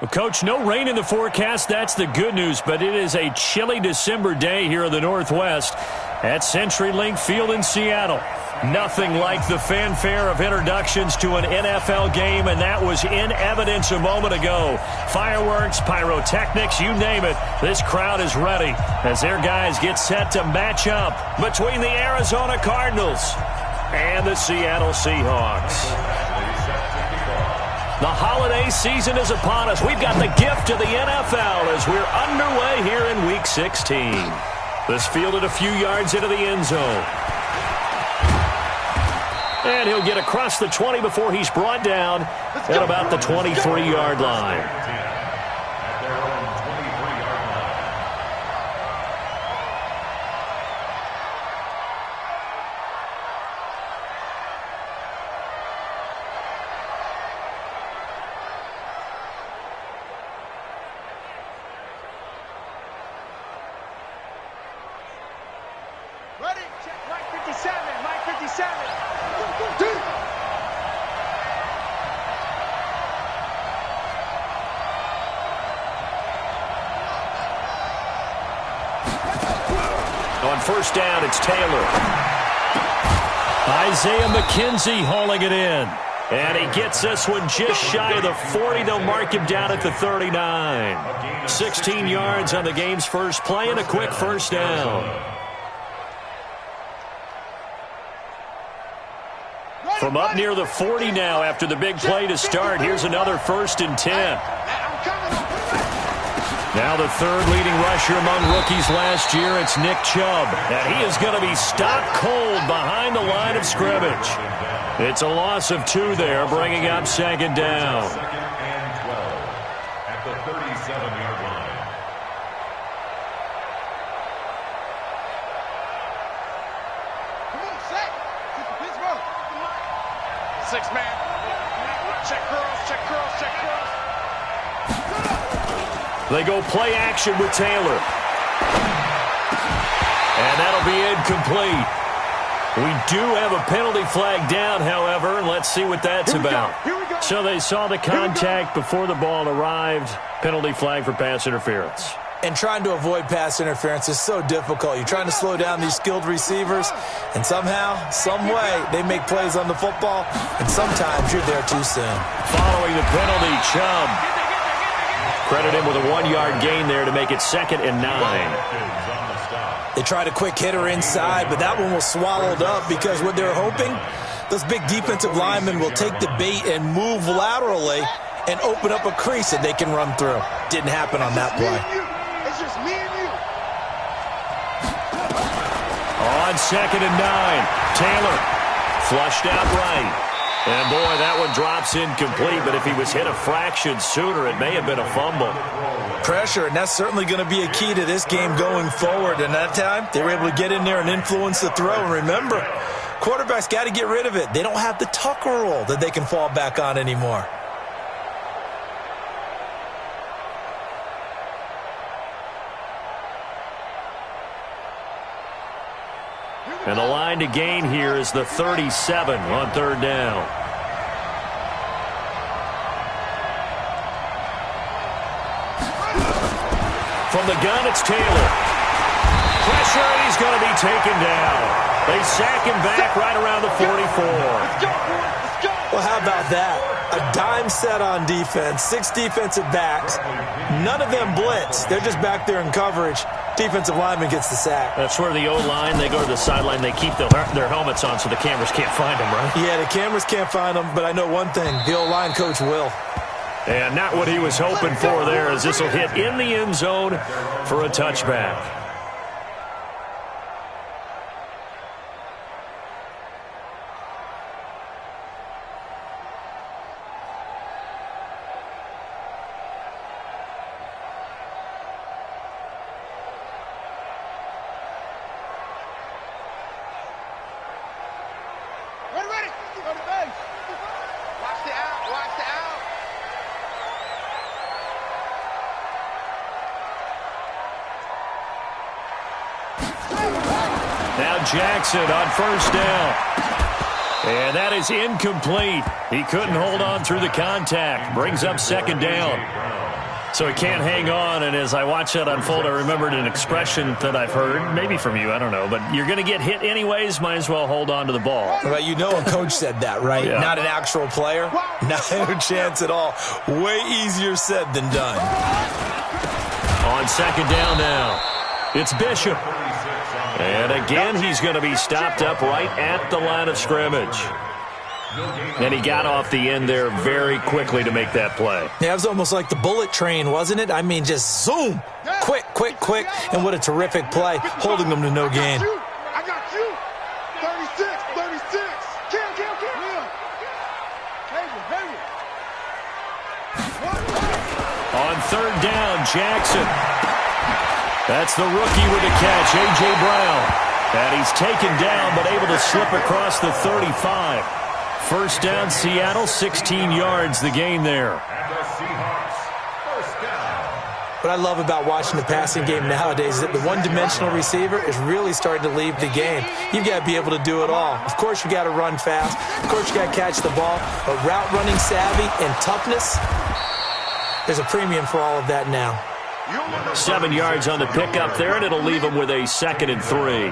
Well, Coach, no rain in the forecast. That's the good news, but it is a chilly December day here in the Northwest at CenturyLink Field in Seattle. Nothing like the fanfare of introductions to an NFL game, and that was in evidence a moment ago. Fireworks, pyrotechnics, you name it. This crowd is ready as their guys get set to match up between the Arizona Cardinals and the Seattle Seahawks. The holiday season is upon us. We've got the gift of the NFL as we're underway here in Week 16. This fielded a few yards into the end zone. And he'll get across the 20 before he's brought down at about the 23-yard line. Ready? Check Mike 57. Mike 57. On first down, it's Taylor. Isaiah McKenzie hauling it in. And he gets this one just shy of the 40. They'll mark him down at the 39. 16 yards on the game's first play and a quick first down. From up near the 40 now after the big play to start. Here's another 1st and 10. Now the third leading rusher among rookies last year, it's Nick Chubb. And he is going to be stopped cold behind the line of scrimmage. It's a loss of 2 there, bringing up 2nd down. At the 37-yard line. Come on, set. Pittsburgh. 6-man. Check girls, check girls, check girls. They go play action with Taylor. And that'll be incomplete. We do have a penalty flag down, however, and let's see what that's about. So they saw the contact before the ball arrived. Penalty flag for pass interference. And trying to avoid pass interference is so difficult. You're trying to slow down these skilled receivers, and somehow, some way, they make plays on the football, and sometimes you're there too soon. Following the penalty, Chubb. Credit him with a 1-yard gain there to make it 2nd and 9. They tried a quick hitter inside, but that one was swallowed up because what they're hoping, those big defensive linemen will take the bait and move laterally and open up a crease that they can run through. Didn't happen on that play. It's just me and you. On 2nd and 9, Taylor flushed out right. And, boy, that one drops incomplete, but if he was hit a fraction sooner, it may have been a fumble. Pressure, and that's certainly going to be a key to this game going forward. And that time, they were able to get in there and influence the throw. And remember, quarterbacks got to get rid of it. They don't have the Tucker rule that they can fall back on anymore. And the line to gain here is the 37 on 3rd down. From the gun, it's Taylor. Pressure, and he's going to be taken down. They sack him back right around the 44. Well, how about that? A dime set on defense, 6 defensive backs. None of them blitz. They're just back there in coverage. Defensive lineman gets the sack. That's where the O-line, they go to the sideline, they keep their helmets on so the cameras can't find them, right? Yeah, the cameras can't find them, but I know one thing. The O-line coach will. And not what he was hoping for there, as this will hit in the end zone for a touchback. Ready. Go to base. Watch the out. Watch the out. Now Jackson on 1st down. And that is incomplete. He couldn't hold on through the contact. Brings up 2nd down. So he can't hang on, and as I watch that unfold, I remembered an expression that I've heard, maybe from you, I don't know, but you're going to get hit anyways, might as well hold on to the ball. Well, you know a coach said that, right? Yeah. Not an actual player. Not a chance at all. Way easier said than done. On second down now, it's Bishop. And again, he's going to be stopped up right at the line of scrimmage. And he got off the end there very quickly to make that play. Yeah, it was almost like the bullet train, wasn't it? I mean, just zoom. Quick, quick, quick. And what a terrific play, holding them to no gain. I got you. 36. Kill. On third down, Jackson. That's the rookie with the catch, A.J. Brown. And he's taken down, but able to slip across the 35. First down, Seattle, 16 yards, the gain there. What I love about watching the passing game nowadays is that the one-dimensional receiver is really starting to leave the game. You've got to be able to do it all. Of course, you got to run fast. Of course, you got to catch the ball. But route running savvy and toughness, there's a premium for all of that now. 7 yards on the pickup there, and it'll leave him with a 2nd and 3.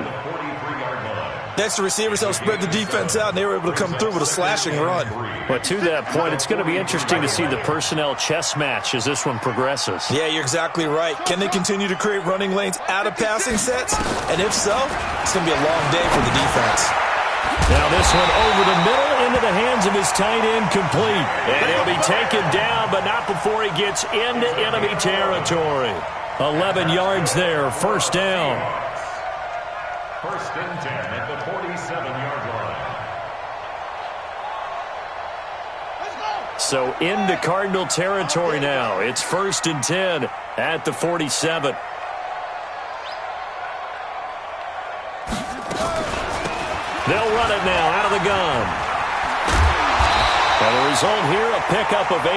Next, the receivers help spread the defense out, and they were able to come through with a slashing run. But to that point, it's going to be interesting to see the personnel chess match as this one progresses. Yeah, you're exactly right. Can they continue to create running lanes out of passing sets? And if so, it's going to be a long day for the defense. Now this one over the middle into the hands of his tight end, complete. And he'll be taken down, but not before he gets into enemy territory. 11 yards there, first down. First and 10 at the 47-yard line. So into Cardinal territory now. It's first and 10 at the 47. They'll run it now out of the gun. And the result here, a pickup of 8.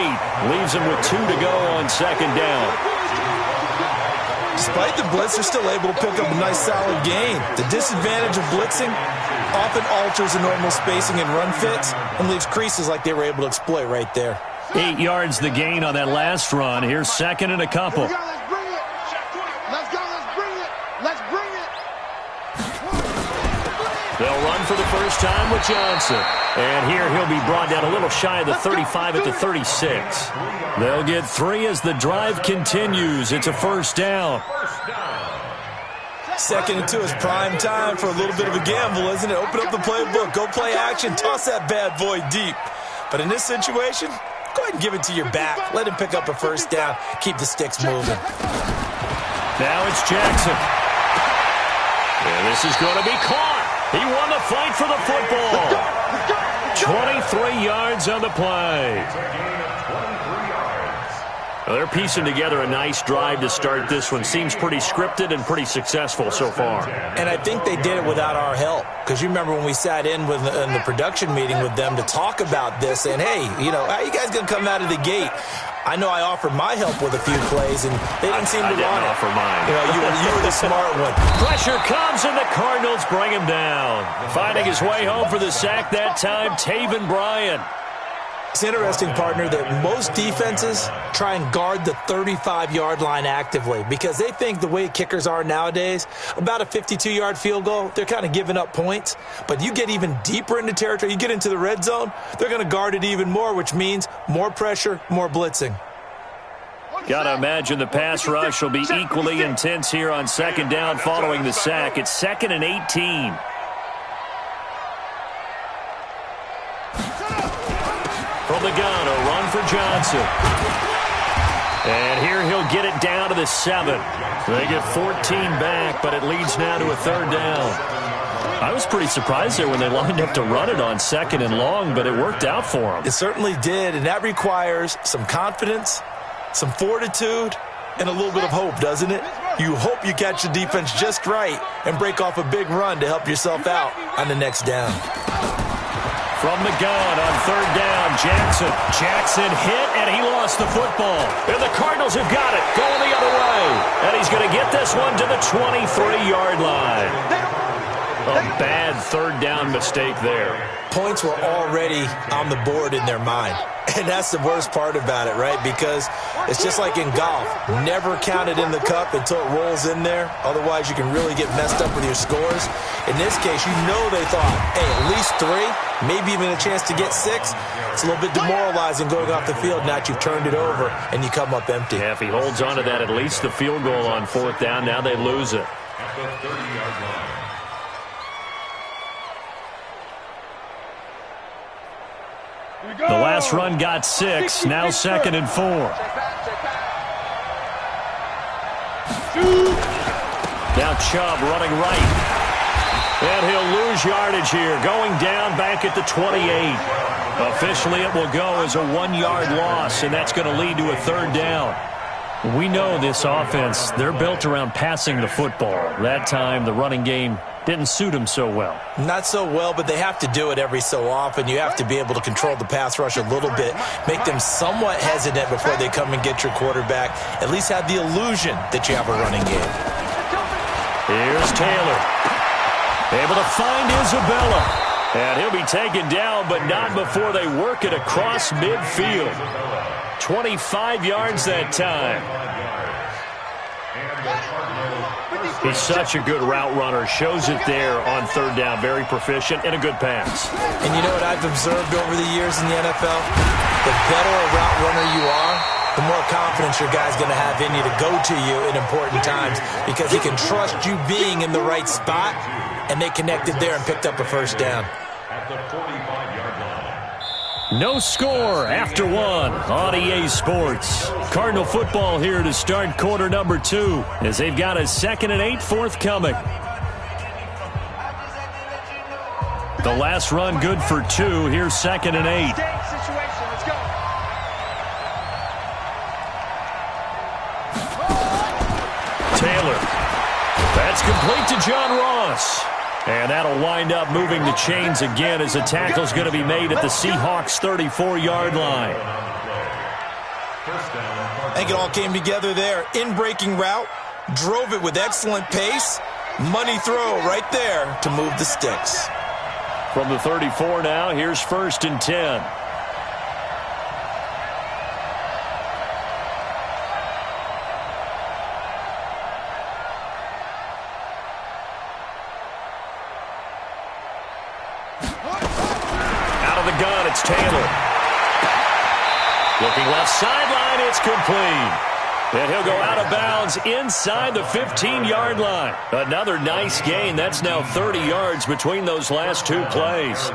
Leaves them with 2 to go on second down. Despite the blitz, they're still able to pick up a nice solid gain. The disadvantage of blitzing often alters the normal spacing and run fits and leaves creases like they were able to exploit right there. 8 yards the gain on that last run. Here's second and a couple. Let's bring it. Let's bring it. They'll run for the first time with Johnson. And here he'll be brought down a little shy of the 35 at the 36. They'll get 3 as the drive continues. It's a first down. Second and 2 is prime time for a little bit of a gamble, isn't it? Open up the playbook, go play action, toss that bad boy deep. But in this situation, go ahead and give it to your back. Let him pick up a first down. Keep the sticks moving. Now it's Jackson. And this is going to be caught. He won the fight for the football. 23 yards on the play. Well, they're piecing together a nice drive to start this one. Seems pretty scripted and pretty successful so far. And I think they did it without our help. Because you remember when we sat in the production meeting with them to talk about this, and hey, you know, how are you guys going to come out of the gate? I know I offered my help with a few plays, and they didn't seem to want it. I didn't offer mine. You know, you were the smart one. Pressure comes, and the Cardinals bring him down. Finding his way home for the sack that time, Taven Bryan. It's interesting, partner, that most defenses try and guard the 35-yard line actively because they think the way kickers are nowadays, about a 52-yard field goal, they're kind of giving up points. But you get even deeper into territory, you get into the red zone, they're going to guard it even more, which means more pressure, more blitzing. Got to imagine the pass rush will be equally intense here on second down following the sack. It's 2nd and 18. From the gun, a run for Johnson. And here he'll get it down to the 7. They get 14 back, but it leads now to a third down. I was pretty surprised there when they lined up to run it on second and long, but it worked out for them. It certainly did, and that requires some confidence, some fortitude, and a little bit of hope, doesn't it? You hope you catch the defense just right and break off a big run to help yourself out on the next down. From the gun on third down, Jackson. Jackson hit, and he lost the football. And the Cardinals have got it, going the other way. And he's going to get this one to the 23-yard line. A bad third down mistake there. Points were already on the board in their mind. And that's the worst part about it, right? Because it's just like in golf. Never count it in the cup until it rolls in there. Otherwise, you can really get messed up with your scores. In this case, you know they thought, hey, at least 3, maybe even a chance to get 6. It's a little bit demoralizing going off the field now that you've turned it over and you come up empty. Yeah, if he holds on to that, at least the field goal on 4th down. Now they lose it. At the 30-yard line. The last run got 6. Now 2nd and 4. Now Chubb running right. And he'll lose yardage here. Going down back at the 28. Officially, it will go as a 1-yard loss, and that's going to lead to a 3rd down. We know this offense, they're built around passing the football. That time, the running game didn't suit them so well. Not so well, but they have to do it every so often. You have to be able to control the pass rush a little bit, make them somewhat hesitant before they come and get your quarterback. At least have the illusion that you have a running game. Here's Taylor. Able to find Isabella. And he'll be taken down, but not before they work it across midfield. 25 yards that time. He's such a good route runner. Shows it there on 3rd down. Very proficient and a good pass. And you know what I've observed over the years in the NFL? The better a route runner you are, the more confidence your guy's going to have in you to go to you in important times because he can trust you being in the right spot, and they connected there and picked up a 1st down. At the 45-yard line. No score after 1 on EA Sports. Cardinal football here to start quarter number 2 as they've got a 2nd and 8 forthcoming. The last run good for 2. Here's 2nd and 8. Taylor. That's complete to John Ross. And that'll wind up moving the chains again as the tackle's going to be made at the Seahawks' 34-yard line. I think it all came together there. In-breaking route, drove it with excellent pace. Money throw right there to move the sticks. From the 34 now, here's 1st and 10. It's Taylor. Looking left sideline, it's complete. And he'll go out of bounds inside the 15-yard line. Another nice gain. That's now 30 yards between those last 2 plays.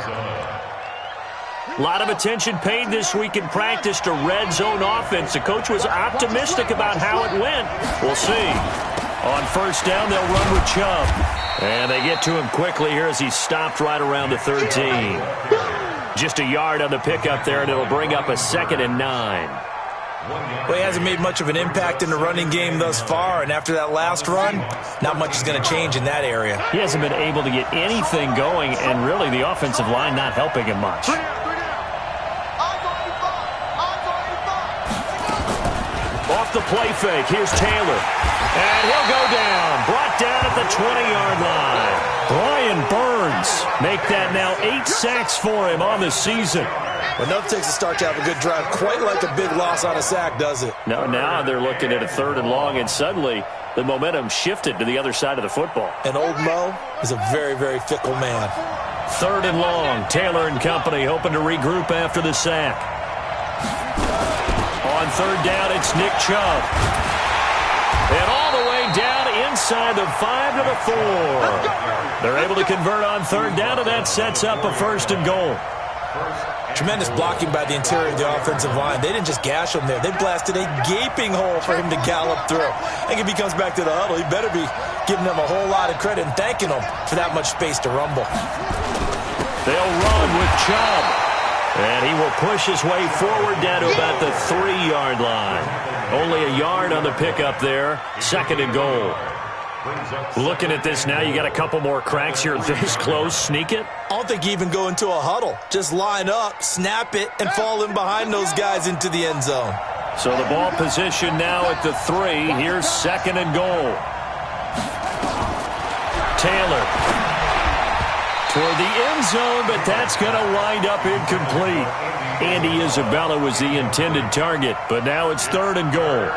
A lot of attention paid this week in practice to red zone offense. The coach was optimistic about how it went. We'll see. On 1st down, they'll run with Chubb. And they get to him quickly here as he's stopped right around the 13. Just a yard on the pickup there, and it'll bring up a 2nd and 9. Well, he hasn't made much of an impact in the running game thus far, and after that last run, not much is going to change in that area. He hasn't been able to get anything going, and really the offensive line not helping him much. Off the play fake, here's Taylor. And he'll go down, brought down at the 20-yard line. Brian Burns make that now 8 sacks for him on the season. Well, enough takes a start to have a good drive. Quite like a big loss on a sack, does it? No, now they're looking at a 3rd and long, and suddenly the momentum shifted to the other side of the football. And old Mo is a very, very fickle man. 3rd and long, Taylor and company hoping to regroup after the sack. On 3rd down, it's Nick Chubb. And all the way down inside the 5 to the 4. They're able to convert on 3rd down, and that sets up a 1st and goal. Tremendous blocking by the interior of the offensive line. They didn't just gash him there. They blasted a gaping hole for him to gallop through. I think if he comes back to the huddle, he better be giving them a whole lot of credit and thanking them for that much space to rumble. They'll run with Chubb. And he will push his way forward down to about the 3-yard line. Only a yard on the pickup there. 2nd and goal. Looking at this now, you got a couple more cracks here this close. Sneak it? I don't think you even go into a huddle. Just line up, snap it, and fall in behind those guys into the end zone. So the ball position now at the 3. Here's 2nd and goal. Taylor. toward the end zone, but that's going to wind up incomplete. Andy Isabella was the intended target, but now it's 3rd and goal.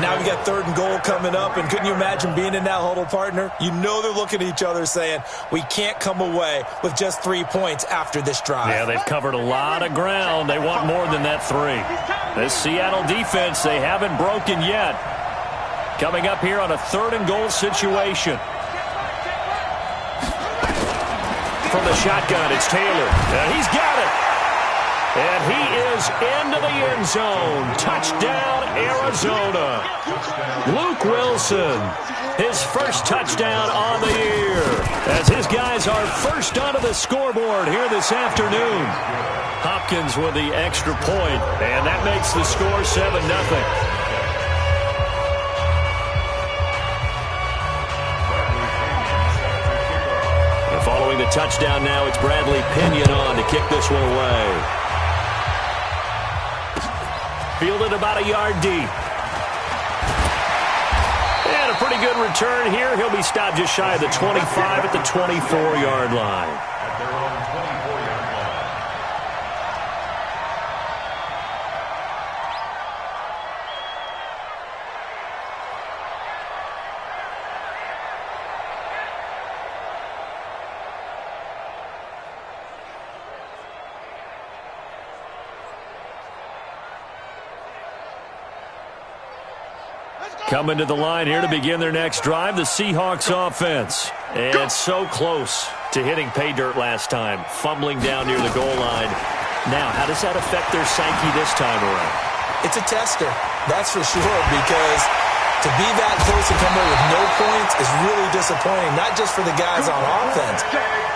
Now we got 3rd and goal coming up, and couldn't you imagine being in that huddle, partner? You know they're looking at each other saying, we can't come away with just 3 points after this drive. Yeah, they've covered a lot of ground. They want more than that 3. This Seattle defense, they haven't broken yet. Coming up here on a 3rd and goal situation. From the shotgun, it's Taylor. And he's got it. And he is into the end zone. Touchdown, Arizona. Luke Wilson, his first touchdown on the year, as his guys are first onto the scoreboard here this afternoon. Hopkins with the extra point, and that makes the score 7-0. Following the touchdown now, it's Bradley Pinion on to kick this one away. Fielded about a yard deep. And a pretty good return here. He'll be stopped just shy of the 25 at the 24-yard line. At their own 24-yard line. Coming to the line here to begin their next drive, the Seahawks offense. And so close to hitting pay dirt last time, fumbling down near the goal line. Now, how does that affect their psyche this time around? It's a tester, that's for sure, because to be that close and come away with no points is really disappointing, not just for the guys on offense,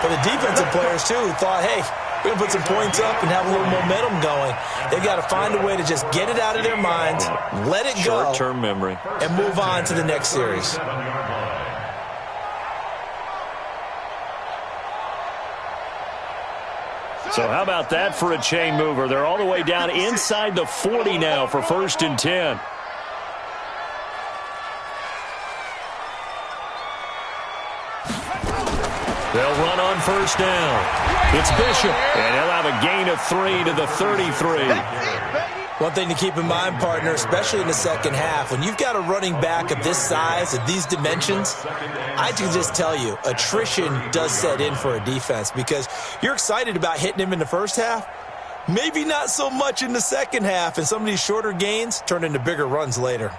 but the defensive players, too, who thought, hey, we're going to put some points up and have a little momentum going. They've got to find a way to just get it out of their minds, let it go, short-term memory, and move on to the next series. So how about that for a chain mover? They're all the way down inside the 40 now for 1st and 10. They'll run on 1st down. It's Bishop, and he'll have a gain of 3 to the 33. One thing to keep in mind, partner, especially in the second half, when you've got a running back of this size, of these dimensions, I can just tell you, attrition does set in for a defense because you're excited about hitting him in the first half, maybe not so much in the second half, and some of these shorter gains turn into bigger runs later.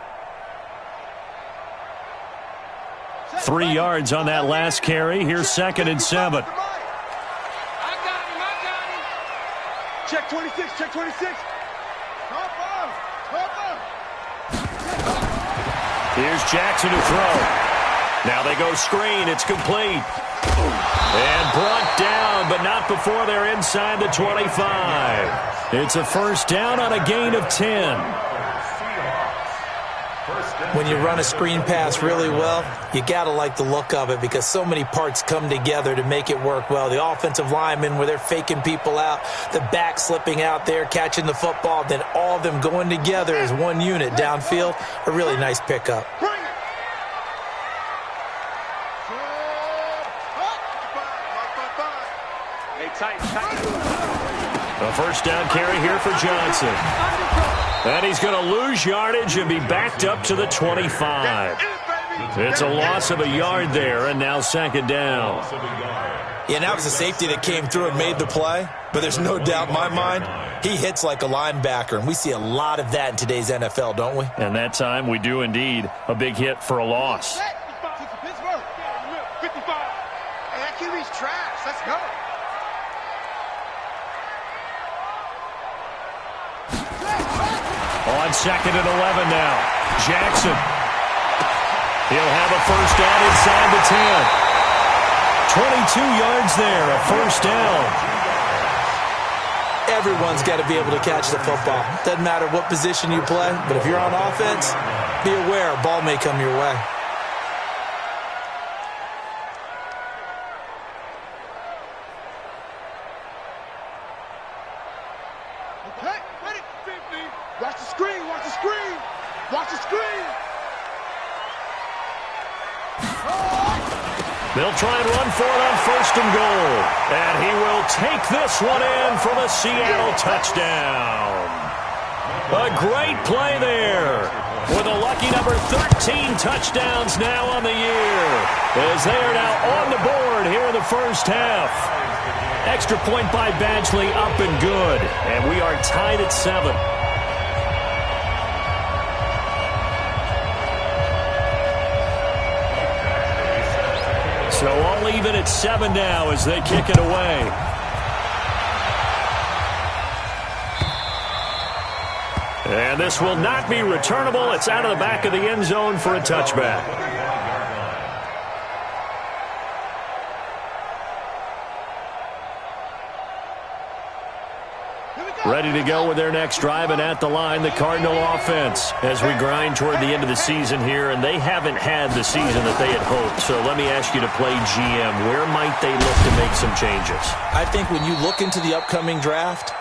3 yards on that last carry. Here's 2nd and 7. Check 26, check 26. Here's Jackson to throw. Now they go screen. It's complete. And brought down, but not before they're inside the 25. It's a 1st down on a gain of 10. When you run a screen pass really well, you got to like the look of it because so many parts come together to make it work well. The offensive linemen, where they're faking people out, the back slipping out there, catching the football, then all of them going together as one unit downfield. A really nice pickup. A 1st down carry here for Johnson. And he's going to lose yardage and be backed up to the 25. It's a loss of a yard there, and now 2nd down. Yeah, that was a safety that came through and made the play, but there's no doubt in my mind, he hits like a linebacker, and we see a lot of that in today's NFL, don't we? And that time we do indeed a big hit for a loss. Hey, that QB's trash. Let's go. On 2nd and 11 now. Jackson. He'll have a 1st down inside the 10. 22 yards there, a 1st down. Everyone's got to be able to catch the football. Doesn't matter what position you play, but if you're on offense, be aware a ball may come your way. Okay, ready? Watch the screen, watch the screen. Watch the screen. They'll try and run for it on 1st and goal. And he will take this one in for the Seattle touchdown. A great play there. With a lucky number 13 touchdowns now on the year, as they are now on the board here in the first half. Extra point by Badgley, up and good. And we are tied at 7. So all even at 7 now as they kick it away. And this will not be returnable. It's out of the back of the end zone for a touchback. Ready to go with their next drive, and at the line, the Cardinal offense as we grind toward the end of the season here, and they haven't had the season that they had hoped. So let me ask you to play GM. Where might they look to make some changes? I think when you look into the upcoming draft,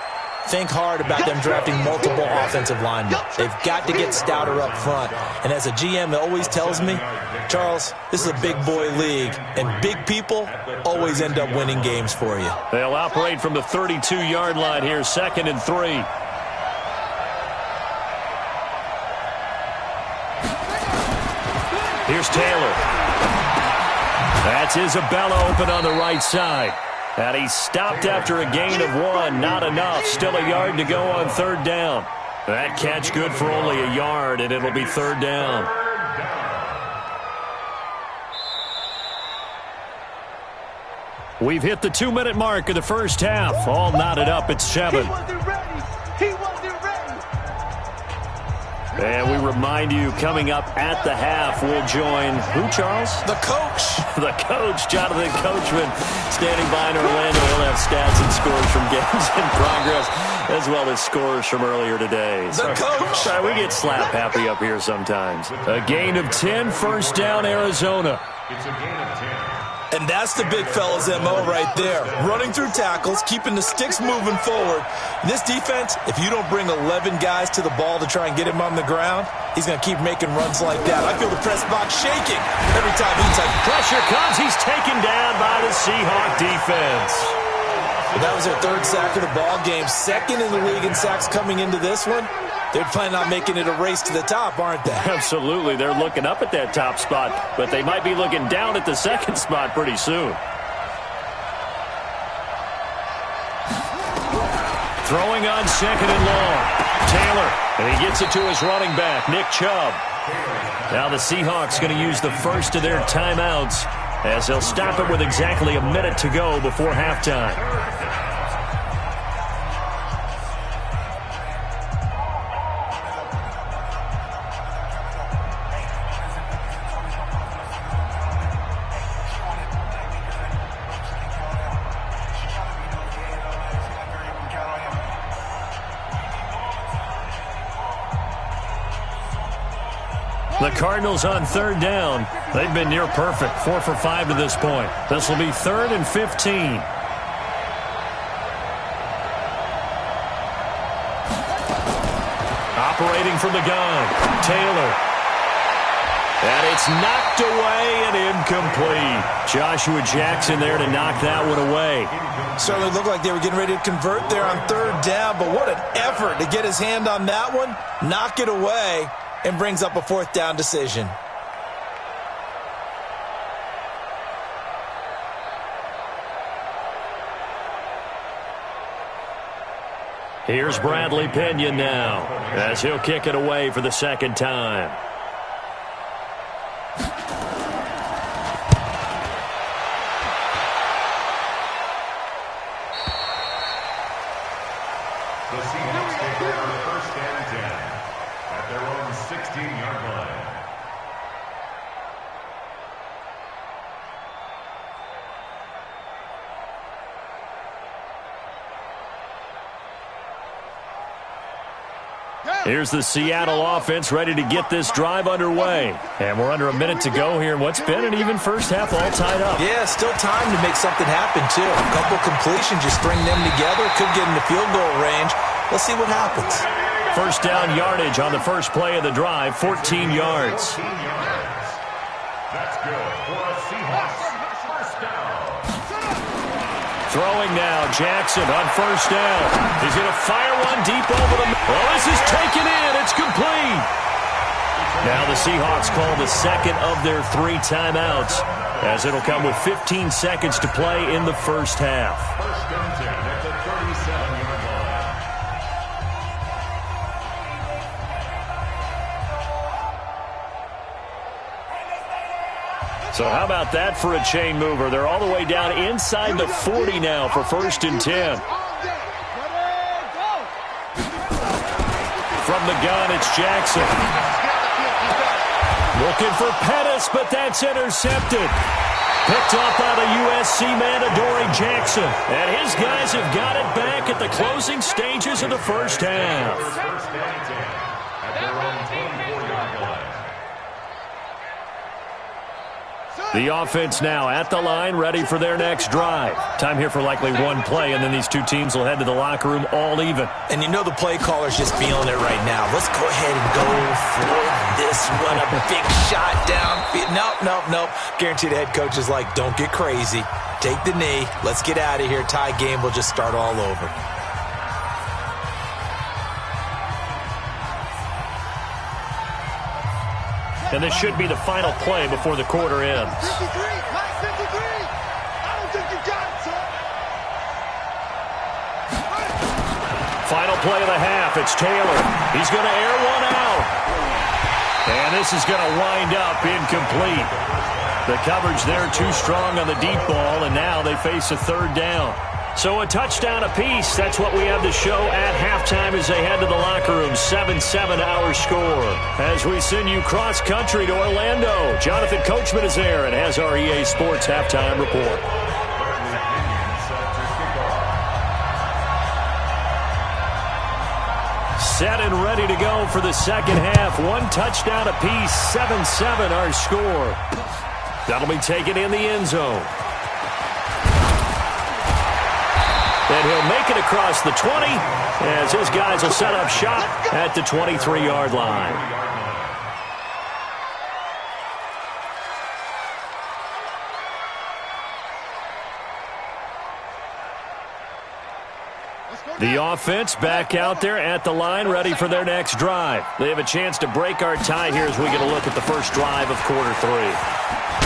think hard about them drafting multiple offensive linemen. They've got to get stouter up front. And as a GM, it always tells me, Charles, this is a big boy league, and big people always end up winning games for you. They'll operate from the 32-yard line here, 2nd and 3. Here's Taylor. That's Isabella open on the right side. And he stopped after a gain of 1. Not enough. Still a yard to go on 3rd down. That catch good for only a yard, and it'll be 3rd down. We've hit the 2-minute mark of the first half. All knotted up at 7. He wasn't ready. He wasn't ready. And we remind you, coming up at the half, we'll join who, Charles? The coach. The coach, Jonathan Coachman, standing by in Orlando. He'll have stats and scores from games in progress, as well as scores from earlier today. The coach. Sorry, we get slap happy up here sometimes. A gain of 10, 1st down, Arizona. It's a gain of 10. And that's the big fella's MO right there. Running through tackles, keeping the sticks moving forward. This defense, if you don't bring 11 guys to the ball to try and get him on the ground, he's going to keep making runs like that. I feel the press box shaking every time he touches. Pressure comes. He's taken down by the Seahawk defense. Well, that was their 3rd sack of the ball game. 2nd in the league in sacks coming into this one. They're planning on making it a race to the top, aren't they? Absolutely. They're looking up at that top spot, but they might be looking down at the 2nd spot pretty soon. Throwing on 2nd and long. Taylor, and he gets it to his running back, Nick Chubb. Now the Seahawks going to use the first of their timeouts as they'll stop it with exactly a minute to go before halftime. The Cardinals on 3rd down. They've been near perfect, 4 for 5 to this point. This will be 3rd and 15. Operating from the gun, Taylor. And it's knocked away and incomplete. Joshua Jackson there to knock that one away. Certainly looked like they were getting ready to convert there on 3rd down, but what an effort to get his hand on that one, knock it away, and brings up a 4th down decision. Here's Bradley Pinion now as he'll kick it away for the 2nd time. The Seahawks take over 1st and 10 at their own 16-yard line. Here's the Seattle offense ready to get this drive underway. And we're under a minute to go here in what's been an even first half, all tied up. Yeah, still time to make something happen, too. A couple completions, you string them together, could get into field goal range. Let's see what happens. 1st down yardage on the first play of the drive, 14 yards. That's good for a Seahawks 1st down. Throwing now, Jackson on first down. He's going to fire one deep over the middle. Oh, this is taken in. It's complete. Now the Seahawks call the second of their 3 timeouts, as it'll come with 15 seconds to play in the first half. First and 10 at the 37-yard line. So how about that for a chain mover? They're all the way down inside the 40 now for first and 10. From the gun, it's Jackson. Looking for Pettis, but that's intercepted. Picked up by the USC man, Adoree Jackson. And his guys have got it back at the closing stages of the first half. First and 10 at their own 24-yard line. The offense now at the line, ready for their next drive. Time here for likely one play, and then these two teams will head to the locker room all even. And you know the play caller's just feeling it right now. Let's go ahead and go for this one. A big shot downfield. Nope. Guarantee the head coach is like, don't get crazy. Take the knee. Let's get out of here. Tie game will just start all over. And this should be the final play before the quarter ends. 53, last 53. I don't think you got it, sir. Final play of the half. It's Taylor. He's going to air one out. And this is going to wind up incomplete. The coverage there too strong on the deep ball, and now they face a third down. So a touchdown apiece. That's what we have to show at halftime as they head to the locker room. 7-7 our score. As we send you cross-country to Orlando, Jonathan Coachman is there and has our EA Sports halftime report. Set and ready to go for the second half. One touchdown apiece. 7-7 our score. That'll be taken in the end zone. And he'll make it across the 20 as his guys will set up shop at the 23-yard line. The offense back out there at the line, ready for their next drive. They have a chance to break our tie here as we get a look at the first drive of quarter 3.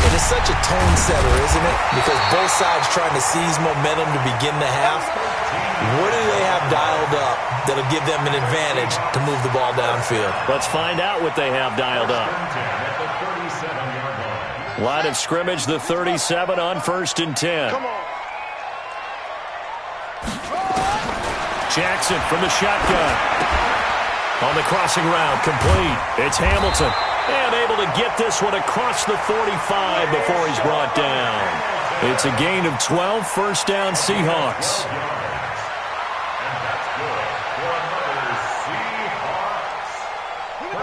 It is such a tone setter, isn't it? Because both sides trying to seize momentum to begin the half. What do they have dialed up that'll give them an advantage to move the ball downfield? Let's find out what they have dialed up. Line of scrimmage, the 37 on first and 10. Jackson from the shotgun. On the crossing route, complete. It's Hamilton. And able to get this one across the 45 before he's brought down. It's a gain of 12, first down Seahawks.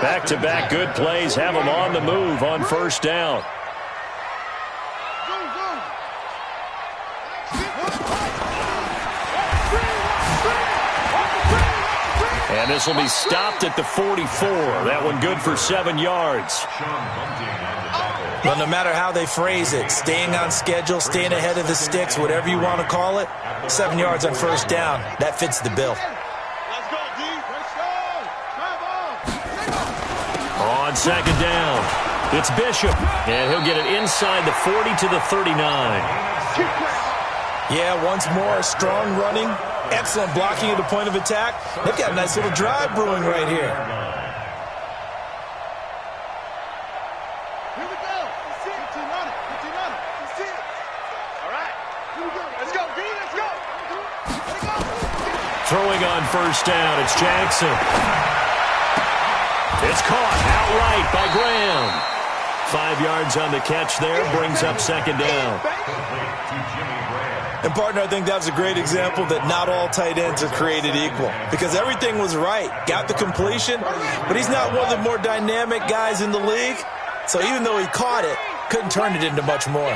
Back-to-back good plays have them on the move on first down. And this will be stopped at the 44. That one good for 7 yards. Well, no matter how they phrase it, staying on schedule, staying ahead of the sticks, whatever you want to call it, 7 yards on first down, that fits the bill. On second down, it's Bishop, and he'll get it inside the 40 to the 39. Yeah, once more, strong running, excellent blocking at the point of attack. They've got a nice little drive brewing right here. Here we go. Let's see it. 15 on it. 15 on it. Let's see it. All right. Here we go. Let's go, D. Let's go. Let's go. Throwing on first down, it's Jackson. It's caught outright by Graham. 5 yards on the catch there, brings up second down. And, partner, I think that was a great example that not all tight ends are created equal. Because everything was right. Got the completion, but he's not one of the more dynamic guys in the league. So even though he caught it, couldn't turn it into much more.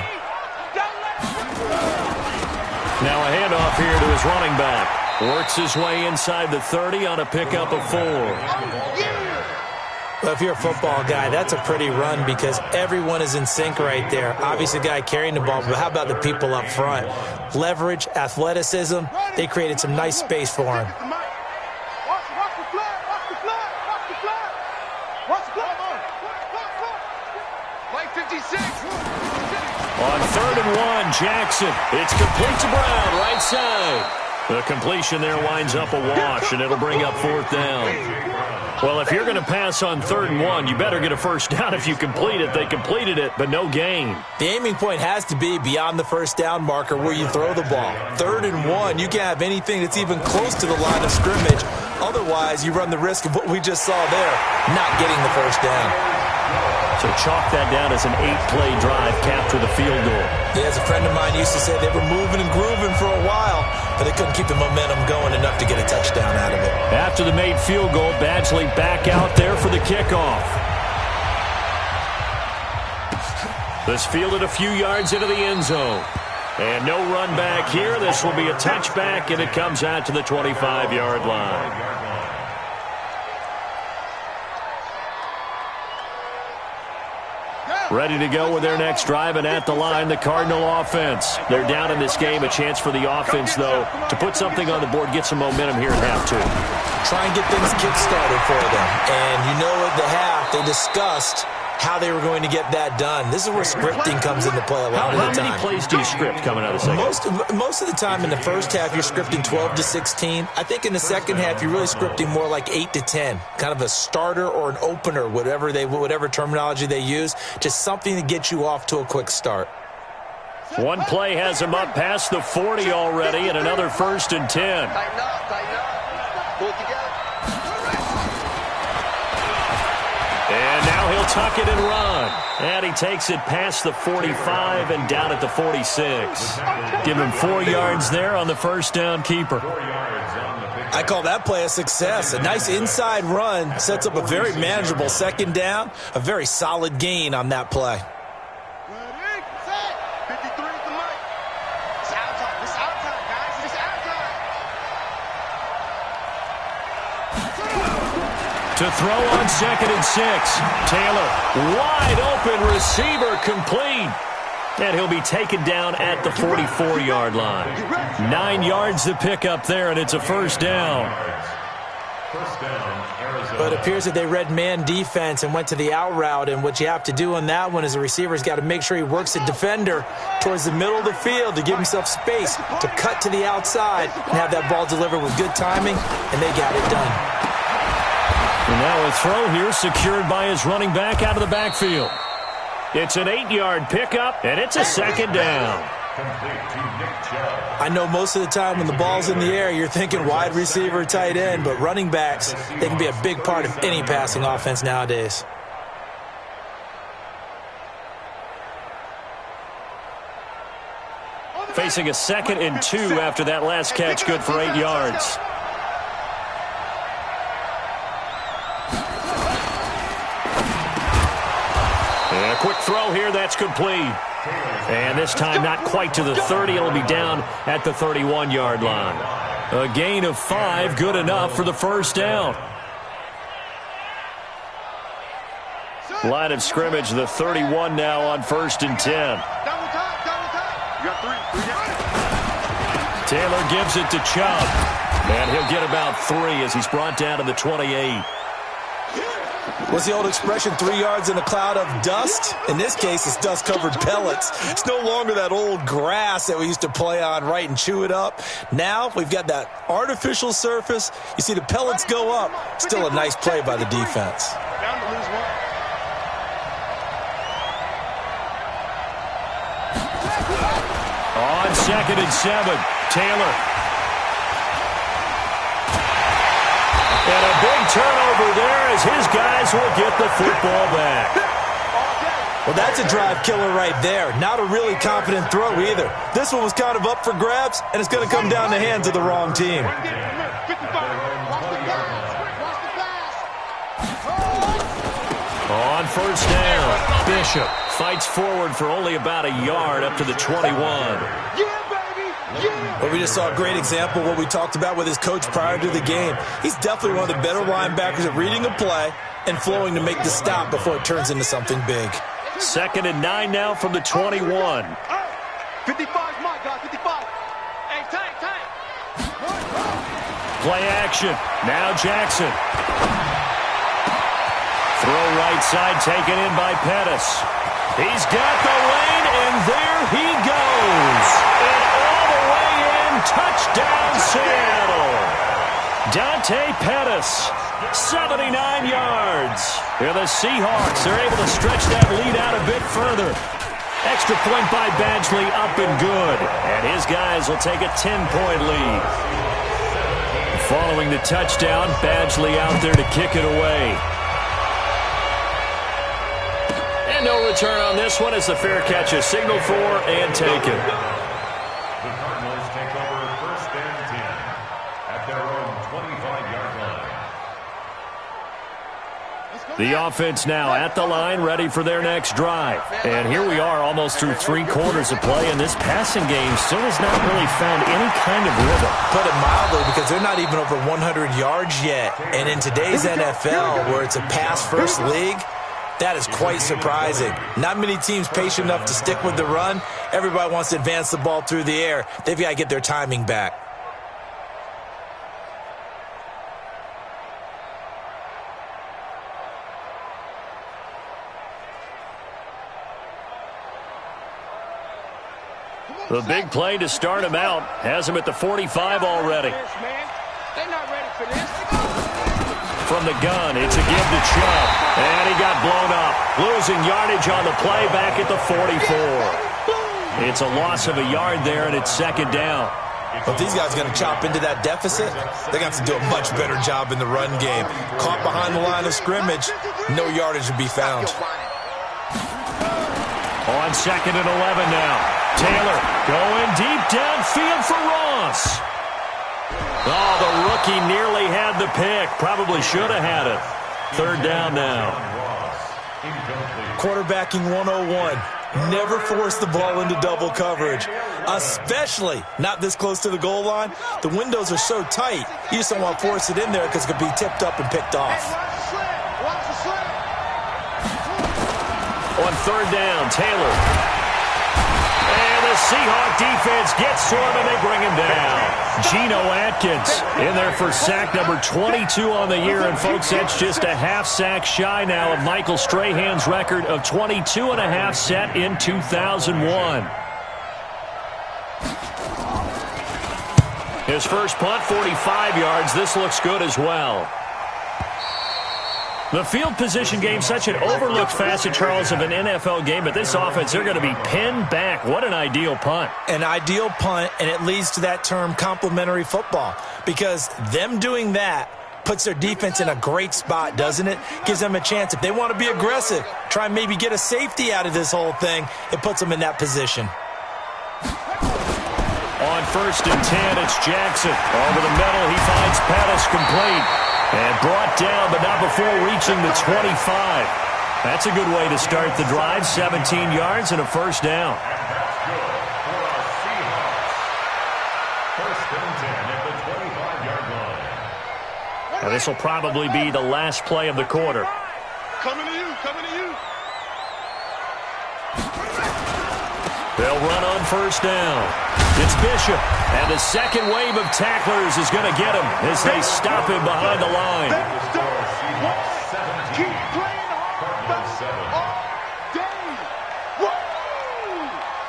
Now a handoff here to his running back. Works his way inside the 30 on a pickup of 4. Well, if you're a football guy, that's a pretty run because everyone is in sync right there. Obviously, the guy carrying the ball, but how about the people up front? Leverage, athleticism, they created some nice space for him. Watch the flag, watch the flag, watch the flag. Watch the flag. Play 56. On 3rd and 1, Jackson. It's complete to Brown, right side. The completion there winds up a wash, and it'll bring up 4th down. Well, if you're going to pass on 3rd and 1, you better get a first down if you complete it. They completed it, but no gain. The aiming point has to be beyond the first down marker where you throw the ball. 3rd and 1, you can't have anything that's even close to the line of scrimmage. Otherwise, you run the risk of what we just saw there, not getting the first down. So chalk that down as an 8-play drive capped with a field goal. Yeah, as a friend of mine used to say, they were moving and grooving for a while, but they couldn't keep the momentum going enough to get a touchdown out of it. After the made field goal, Badgley back out there for the kickoff. This fielded a few yards into the end zone. And no run back here. This will be a touchback, and it comes out to the 25-yard line. Ready to go with their next drive, and at the line, the Cardinal offense. They're down in this game. A chance for the offense, though, to put something on the board, get some momentum here at half 2. Try and get things kick-started for them. And you know at the half, they discussed how they were going to get that done. This is where scripting comes into play a lot of the time. How many plays do you script coming out of the second? Most of the time in the first half, you're scripting 12 to 16. I think in the second half, you're really scripting more like 8 to 10. Kind of a starter or an opener, whatever terminology they use. Just something to get you off to a quick start. One play has him up past the 40 already, and another 1st and 10. Tighten up. Pull it together. And now he'll tuck it and run. And he takes it past the 45 and down at the 46. Give him 4 yards there on the first down keeper. I call that play a success. A nice inside run sets up a very manageable second down. A very solid gain on that play. Ready, set. 53 at the mic. It's outside. It's outside, guys. It's outside. To throw on 2nd and 6. Taylor, wide open receiver, complete. And he'll be taken down at the 44-yard line. 9 yards to pick up there, and it's a first down. But it appears that they read man defense and went to the out route, and what you have to do on that one is the receiver's got to make sure he works the defender towards the middle of the field to give himself space to cut to the outside and have that ball delivered with good timing, and they got it done. And now a throw here secured by his running back out of the backfield. It's an 8-yard pickup, and it's a second down. I know most of the time when the ball's in the air, you're thinking wide receiver, tight end, but running backs, they can be a big part of any passing offense nowadays. Facing a 2nd and 2 after that last catch, good for 8 yards. And a quick throw here, that's complete. And this time not quite to the 30. It'll be down at the 31-yard line. A gain of 5, good enough for the first down. Line of scrimmage, the 31 now on 1st and 10. Double time, double time. You got 3 down. Taylor gives it to Chubb. And he'll get about 3 as he's brought down to the 28. What's the old expression, 3 yards in a cloud of dust? In this case, it's dust-covered pellets. It's no longer that old grass that we used to play on, right, and chew it up. Now we've got that artificial surface. You see the pellets go up. Still a nice play by the defense. Down to lose 1. On 2nd and 7, Taylor. And a big turnover there as his guys will get the football back. Well, that's a drive killer right there. Not a really confident throw either. This one was kind of up for grabs, and it's going to come down the hands of the wrong team. On first down, Bishop fights forward for only about a yard up to the 21. Well, we just saw a great example of what we talked about with his coach prior to the game. He's definitely one of the better linebackers at reading a play, and flowing to make the stop before it turns into something big. 2nd and 9 now from the 21. 55 is my guy, 55. Hey, tank. Play action. Now Jackson. Throw right side taken in by Pettis. He's got the lane, and there he goes. And all the way in, touchdown Seattle. Dante Pettis, 79 yards. Here the Seahawks are able to stretch that lead out a bit further. Extra point by Badgley, up and good. And his guys will take a 10-point lead. Following the touchdown, Badgley out there to kick it away. And no return on this one as the fair catch is signaled for and taken. The Cardinals take over 1st and 10 at their own 25-yard line. The offense now at the line, ready for their next drive. And here we are almost through 3 quarters of play, and this passing game still has not really found any kind of rhythm. Put it mildly, because they're not even over 100 yards yet. And in today's NFL, where it's a pass-first league, that is quite surprising. Not many teams patient enough to stick with the run. Everybody wants to advance the ball through the air. They've got to get their timing back. The big play to start him out has him at the 45 already. They're not ready for this. From the gun, it's a give to Chubb. And he got blown up. Losing yardage on the play back at the 44. It's a loss of a yard there, and it's 2nd down. If these guys are going to chop into that deficit, they're going to have to do a much better job in the run game. Caught behind the line of scrimmage, no yardage would be found. On 2nd and 11 now. Taylor going deep downfield for Ross. Oh, the rookie nearly had the pick. Probably should have had it. 3rd down now. Quarterbacking 101. Never force the ball into double coverage, especially not this close to the goal line. The windows are so tight, you just don't want to force it in there because it could be tipped up and picked off. On 3rd down, Taylor. And the Seahawk defense gets to him, and they bring him down. Geno Atkins in there for sack number 22 on the year. And, folks, that's just a half sack shy now of Michael Strahan's record of 22 and a half set in 2001. His first punt, 45 yards. This looks good as well. The field position game, such an overlooked facet, Charles, of an NFL game. But this offense, they're going to be pinned back. What an ideal punt. An ideal punt, and it leads to that term complementary football. Because them doing that puts their defense in a great spot, doesn't it? Gives them a chance. If they want to be aggressive, try and maybe get a safety out of this whole thing, it puts them in that position. On 1st and 10, it's Jackson. Over the middle, he finds Pettis complete. And brought down, but not before reaching the 25. That's a good way to start the drive. 17 yards and a 1st down. That's good for our Seahawks. 1st and 10 at the 25-yard line. Now, this will probably be the last play of the quarter. Coming to you. They'll run on 1st down. It's Bishop, and the second wave of tacklers is going to get him as they stop him behind the line. Keep playing hard all day. Woo!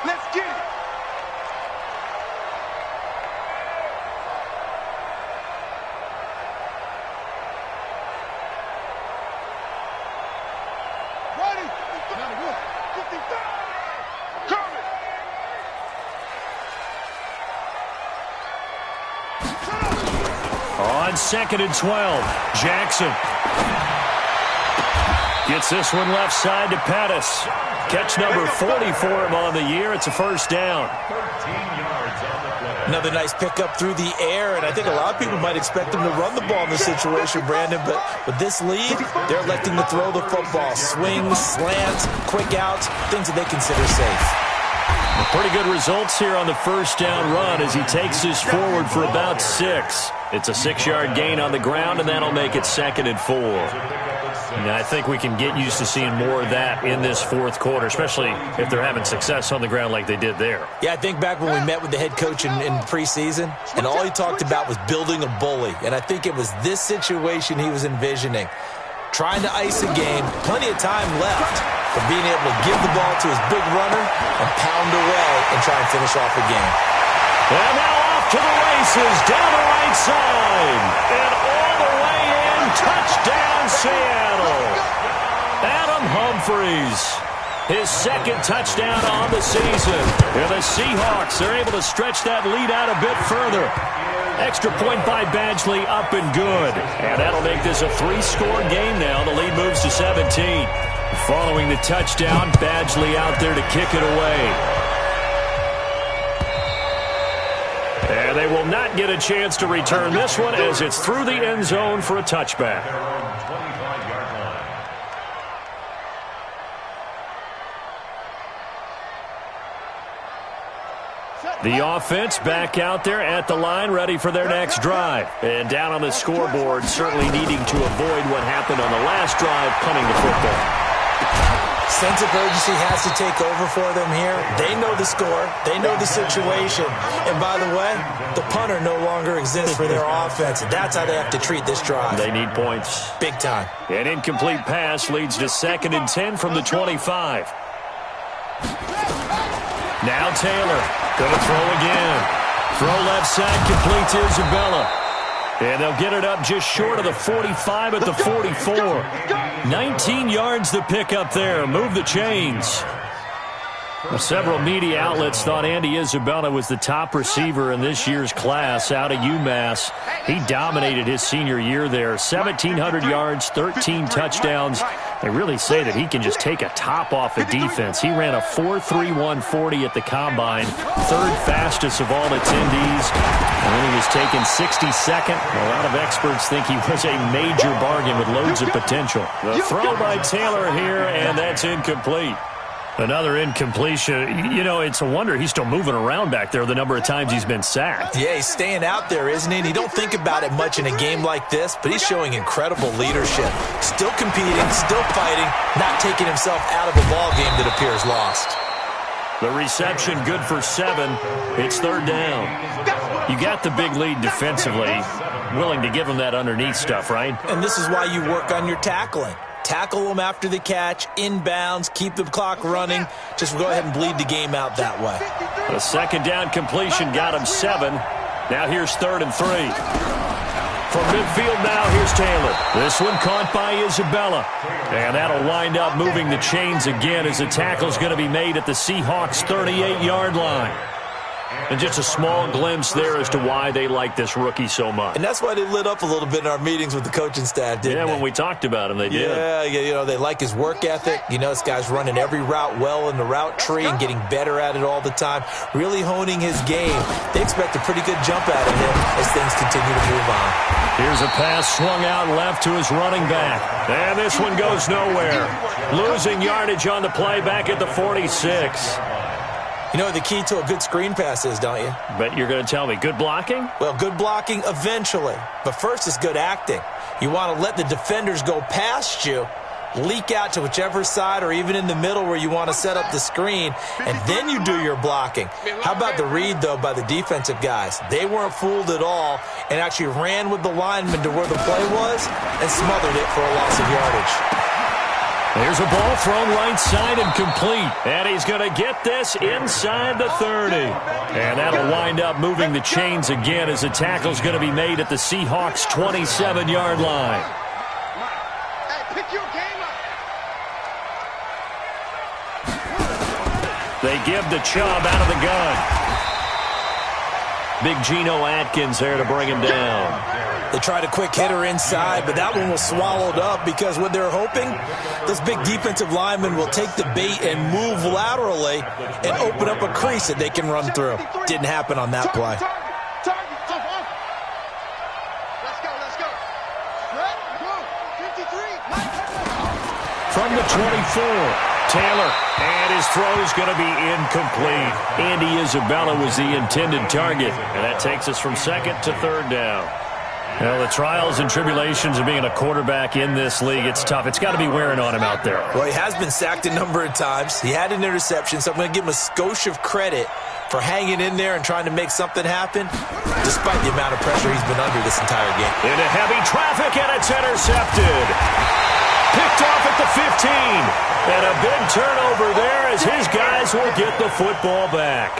Let's get it. Ready? 55. Coming. On 2nd and 12, Jackson gets this one left side to Pettis. Catch number 40 for him on the year. It's a 1st down. 13 yards on the play. Another nice pickup through the air, and I think a lot of people might expect them to run the ball in this situation, Brandon, but with this lead, they're electing to throw the football. Swings, slants, quick outs, things that they consider safe. Pretty good results here on the 1st down run as he takes this forward for about 6. It's a 6-yard gain on the ground, and that'll make it 2nd and 4. And I think we can get used to seeing more of that in this fourth quarter, especially if they're having success on the ground like they did there. Yeah, I think back when we met with the head coach in preseason, and all he talked about was building a bully. And I think it was this situation he was envisioning. Trying to ice a game, plenty of time left, but being able to give the ball to his big runner and pound away and try and finish off the game. And now off to the races, down the right side, and all the way in, touchdown Seattle. Adam Humphries, his second touchdown on the season. And the Seahawks are able to stretch that lead out a bit further. Extra point by Badgley, up and good. And that'll make this a 3-score game now. The lead moves to 17. Following the touchdown, Badgley out there to kick it away. And they will not get a chance to return this one as it's through the end zone for a touchback. The offense back out there at the line, ready for their next drive. And down on the scoreboard, certainly needing to avoid what happened on the last drive, punting the football. Sense of urgency has to take over for them here. They know the score. They know the situation. And by the way, the punter no longer exists for their offense. That's how they have to treat this drive. They need points. Big time. An incomplete pass leads to 2nd and 10 from the 25. Now Taylor, gonna throw again. Throw left side, complete to Isabella. And they'll get it up just short of the 45 at the 44. 19 yards to pick up there. Move the chains. Well, several media outlets thought Andy Isabella was the top receiver in this year's class out of UMass. He dominated his senior year there. 1,700 yards, 13 touchdowns. They really say that he can just take a top off a defense. He ran a 4.31 40 at the Combine, 3rd fastest of all attendees. And then he was taken 62nd. A lot of experts think he was a major bargain with loads of potential. The throw by Taylor here, and that's incomplete. Another incompletion. You know, it's a wonder he's still moving around back there the number of times he's been sacked. Yeah, he's staying out there, isn't he? And you don't think about it much in a game like this, but he's showing incredible leadership. Still competing, still fighting, not taking himself out of a ball game that appears lost. The reception good for 7. It's 3rd down. You got the big lead defensively. Willing to give him that underneath stuff, right? And this is why you work on your tackling. Tackle them after the catch, inbounds, keep the clock running. Just go ahead and bleed the game out that way. A 2nd down completion got him 7. Now here's 3rd and 3. From midfield now, here's Taylor. This one caught by Isabella. And that'll wind up moving the chains again as the tackle's going to be made at the Seahawks' 38-yard line. And just a small glimpse there as to why they like this rookie so much. And that's why they lit up a little bit in our meetings with the coaching staff, didn't they? When we talked about him, they did. Yeah, you know, they like his work ethic. You know, this guy's running every route well in the route tree and getting better at it all the time, really honing his game. They expect a pretty good jump out of him as things continue to move on. Here's a pass swung out left to his running back. And this one goes nowhere. Losing yardage on the play back at the 46. You know what the key to a good screen pass is, don't you? But you're going to tell me, good blocking? Well, good blocking eventually. But first is good acting. You want to let the defenders go past you, leak out to whichever side or even in the middle where you want to set up the screen, and then you do your blocking. How about the read, though, by the defensive guys? They weren't fooled at all and actually ran with the lineman to where the play was and smothered it for a loss of yardage. There's a ball thrown right side and complete. And he's going to get this inside the 30. And that'll wind up moving the chains again as the tackle's going to be made at the Seahawks' 27-yard line. Hey, pick your game up. They give the Chubb out of the gun. Big Geno Atkins there to bring him down. They tried a quick hitter inside, but that one was swallowed up because what they're hoping, this big defensive lineman will take the bait and move laterally and open up a crease that they can run through. Didn't happen on that play. Let's go. Red, 53. From the 24, Taylor, and his throw's going to be incomplete. Andy Isabella was the intended target, and that takes us from 2nd to 3rd down. Well, the trials and tribulations of being a quarterback in this league, it's tough. It's got to be wearing on him out there. Well, he has been sacked a number of times. He had an interception, so I'm going to give him a skosh of credit for hanging in there and trying to make something happen, despite the amount of pressure he's been under this entire game. Into heavy traffic, and it's intercepted. Picked off at the 15. And a big turnover there as his guys will get the football back.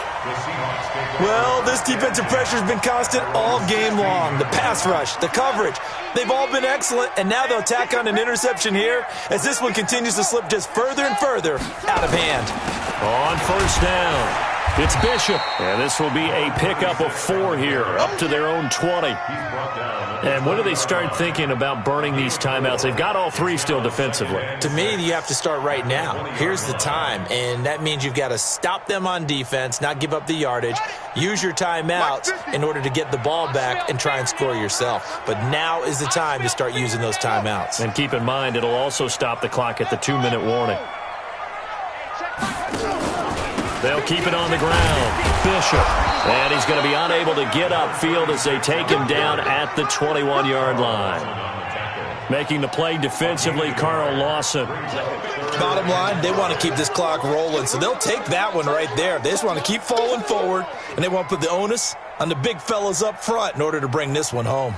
Well, this defensive pressure has been constant all game long. The pass rush, the coverage, they've all been excellent, and now they'll tack on an interception here as this one continues to slip just further and further out of hand. On first down, it's Bishop, and this will be a pickup of 4 here, up to their own 20. And when do they start thinking about burning these timeouts? They've got all 3 still defensively. To me, you have to start right now. Here's the time, and that means you've got to stop them on defense, not give up the yardage, use your timeouts in order to get the ball back and try and score yourself. But now is the time to start using those timeouts. And keep in mind, it'll also stop the clock at the 2-minute warning. They'll keep it on the ground. Bishop. And he's going to be unable to get upfield as they take him down at the 21-yard line. Making the play defensively, Carl Lawson. Bottom line, they want to keep this clock rolling, so they'll take that one right there. They just want to keep falling forward, and they want to put the onus on the big fellas up front in order to bring this one home.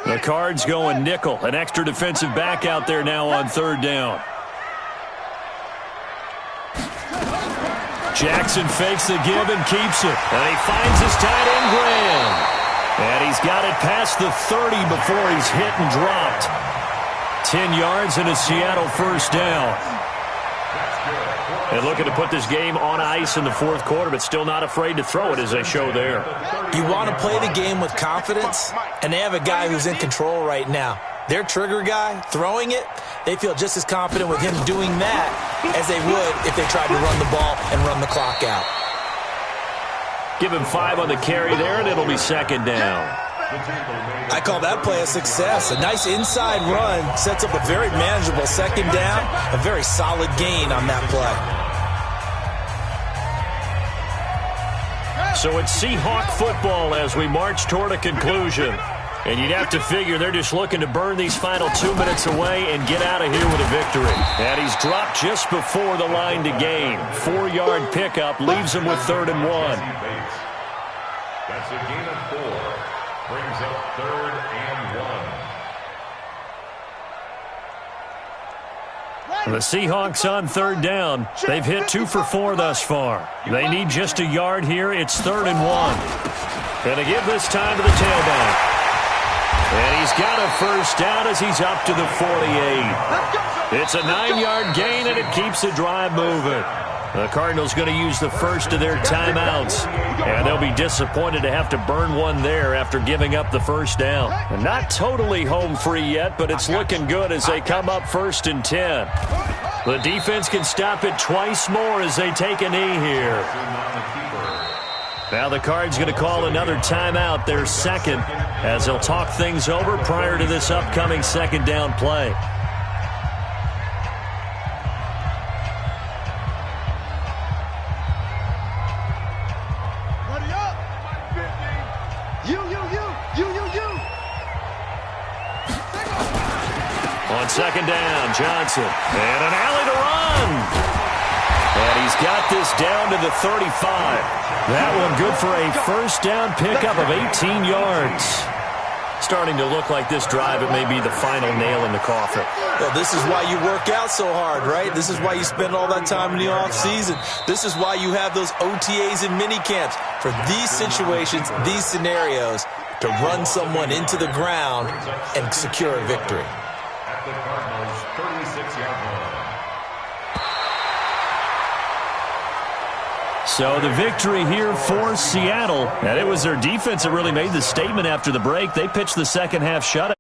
The Cards going nickel. An extra defensive back out there now on 3rd down. Jackson fakes the give and keeps it. And he finds his tight end, Graham. And he's got it past the 30 before he's hit and dropped. 10 yards and a Seattle first down. And looking to put this game on ice in the 4th quarter, but still not afraid to throw it as they show there. You want to play the game with confidence, and they have a guy who's in control right now. Their trigger guy, throwing it, they feel just as confident with him doing that as they would if they tried to run the ball and run the clock out. Give him 5 on the carry there, and it'll be 2nd down. I call that play a success. A nice inside run sets up a very manageable 2nd down, a very solid gain on that play. So it's Seahawk football as we march toward a conclusion. And you'd have to figure they're just looking to burn these final 2 minutes away and get out of here with a victory. And he's dropped just before the line to gain. 4-yard pickup leaves him with 3rd and 1. That's a gain of 4. Brings up 3rd and 1. The Seahawks on 3rd down. They've hit 2 for 4 thus far. They need just a yard here. It's 3rd and 1. And to give this time to the tailback. And he's got a first down as he's up to the 48. It's a 9-yard gain, and it keeps the drive moving. The Cardinals going to use the first of their timeouts, and they'll be disappointed to have to burn one there after giving up the first down. And not totally home free yet, but it's looking good as they come up 1st and 10. The defense can stop it twice more as they take a knee here. Now the Cards going to call another timeout, their 2nd, as they'll talk things over prior to this upcoming 2nd down play. Ready up. You. On 2nd down, Johnson. And an alley to run. And he's got this down to the 35. That one good for a first down pickup of 18 yards. Starting to look like this drive, it may be the final nail in the coffin. Well, this is why you work out so hard, right? This is why you spend all that time in the offseason. This is why you have those OTAs and mini camps for these situations, these scenarios, to run someone into the ground and secure a victory. At the Cardinals' 36-yard line. So the victory here for Seattle. And it was their defense that really made the statement after the break. They pitched the second half shutout.